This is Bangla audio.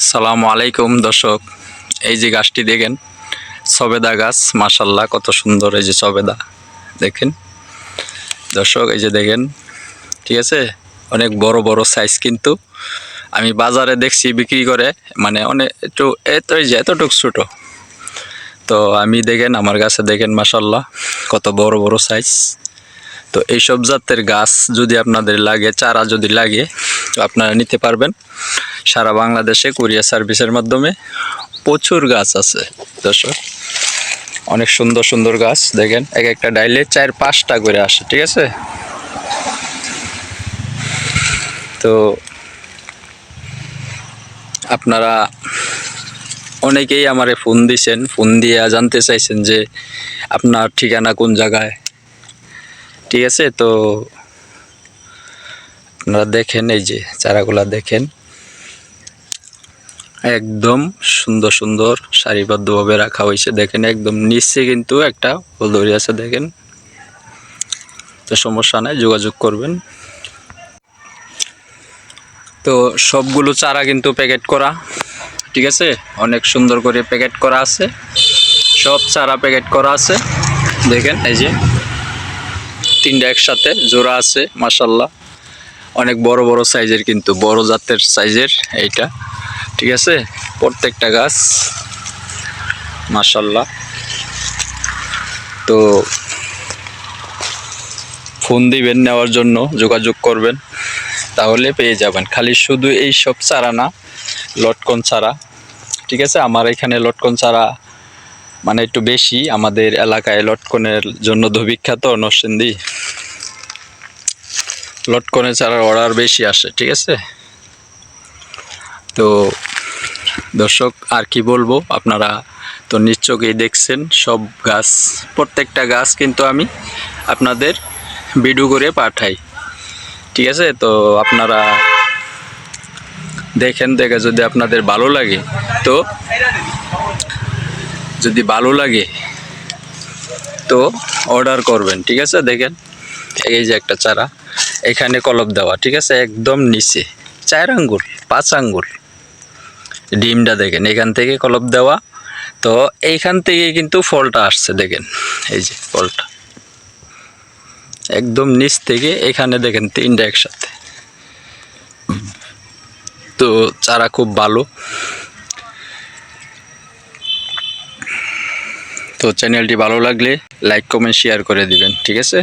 আসসালামু আলাইকুম দর্শক, এই যে গাছটি দেখেন সবেদা গাছ। মাশাআল্লাহ কত সুন্দর, এই যে সবেদা দেখেন দর্শক, এই যে দেখেন, ঠিক আছে, অনেক বড় বড় সাইজ। কিন্তু আমি বাজারে দেখছি বিক্রি করে, মানে অনেক একটু এতটুক ছোট। তো আমি দেখেন আমার গাছে দেখেন মাশাআল্লাহ কত বড় বড় সাইজ। তো এইসব জাতের গাছ যদি আপনাদের লাগে, চারা যদি লাগে, তো আপনারা নিতে পারবেন। সারা বাংলাদেশে কুরিয়ার সার্ভিসের মাধ্যমে প্রচুর গাছ আছে দর্শক, অনেক সুন্দর সুন্দর গাছ দেখেন। এক একটা ডাইলে 4-5টা করে আসে, ঠিক আছে। তো আপনারা অনেকেই আমারে ফোন দিছেন, ফোন দিয়ে জানতে চাইছেন যে আপনার ঠিকানা কোন জায়গায়, ঠিক আছে। তো আপনারা দেখেন, এই যে চারাগুলা দেখেন, একদম সুন্দর সুন্দর সারিবদ্ধভাবে রাখা হয়েছে। দেখেন একদম নিচে কিন্তু একটা ফুল ধরে আছে দেখেন। তো সমস্যা নাই, যোগাযোগ করবেন। তো সবগুলো চারা কিন্তু প্যাকেট করা, ঠিক আছে, অনেক সুন্দর করে প্যাকেট করা আছে। সব চারা প্যাকেট করা আছে দেখেন, এই যে 3টা একসাথে জোড়া আছে মাশাআল্লাহ। অনেক বড় বড় সাইজের, কিন্তু বড় জাতের সাইজের এইটা, ঠিক আছে। প্রত্যেকটা গাছ মাশাআল্লাহ। তো ফোন দিবেন, নেওয়ার জন্য যোগাযোগ করবেন, তাহলে পেয়ে যাবেন। খালি শুধু এই সব চারা না, লটকন চারা, ঠিক আছে। আমার এখানে লটকন চারা মানে একটু বেশি, আমাদের এলাকায় লটকনের জন্য বিখ্যাত। নরসিংদী লটকনের চারার অর্ডার বেশি আসে, ঠিক আছে। তো দর্শক আর কি বলবো, আপনারা তো নিশ্চয়ই দেখছেন সব গাছ, প্রত্যেকটা গাছ কিন্তু আমি আপনাদের ভিডিও করে পাঠাই, ঠিক আছে। তো আপনারা দেখেন, দেখে যদি আপনাদের ভালো লাগে, তো যদি ভালো লাগে তো অর্ডার করবেন, ঠিক আছে। দেখেন এই যে একটা চারা, এখানে কলপ দেওয়া, ঠিক আছে, একদম নিচে 4 আঙ্গুল 5 আঙ্গুল ডিমটা দেখেন, এখান থেকে কলপ দেওয়া। তো এইখান থেকে কিন্তু ফলটা আসছে দেখেন, এই যে ফলটা একদম নিচ থেকে এখানে দেখেন 3টা একসাথে। তো চারা খুব ভালো। তো চ্যানেলটি ভালো লাগলে লাইক কমেন্ট শেয়ার করে দিবেন, ঠিক আছে।